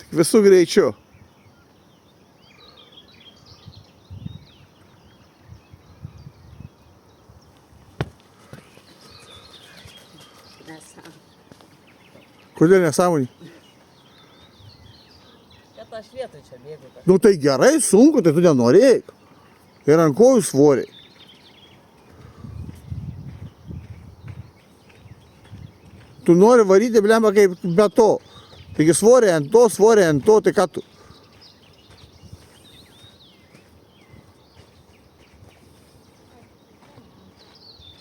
Visų greičiu. Kodėl nesąmonė? Kad aš vietoj čia bėgu. Nu tai gerai, sunku, tai tu nenorėjai. Ir ant kojų svoriai. Tu nori varyti, blemba, kaip be to. Taigi svoriai ant to, tai ką tu?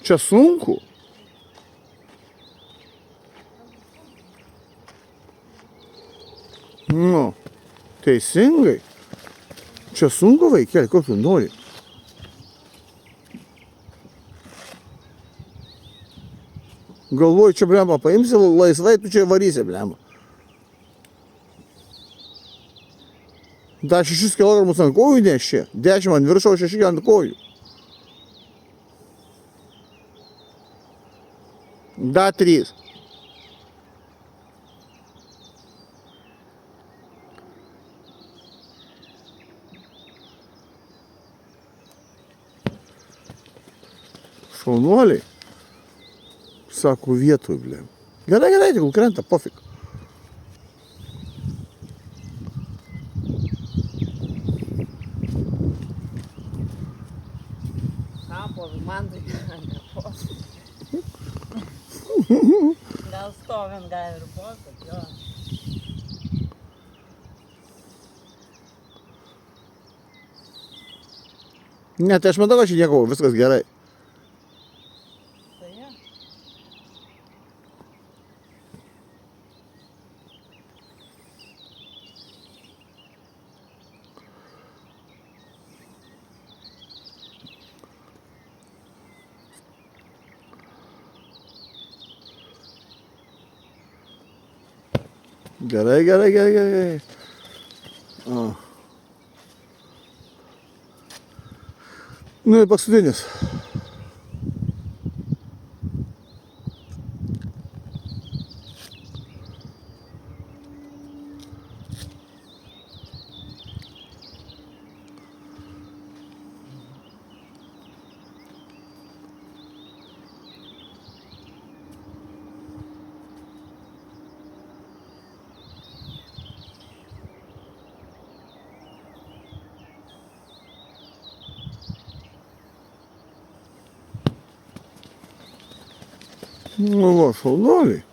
Čia sunku. Nu, teisingai. Čia sunku vaikeli, ko tu nori? Galvoju, čia blemba, paimsi laisvai, tu čia varysi, blemba. Dar 6 kg ant kojų nešė, 10 ant viršaus, 6 ant kojų. Dar 3. Šaunuoliai. Sako, vietoj, blem. Gerai, tegul krenta, pofik. Kapo, man tai ne posūkis. Gal stovint gal ir posūkis, jo. Ne, tai aš matau, kad čia nieko, viskas gerai. Tai jo. Gerai. O. Nu ir paskutinis. Nu va, šaunuoliai.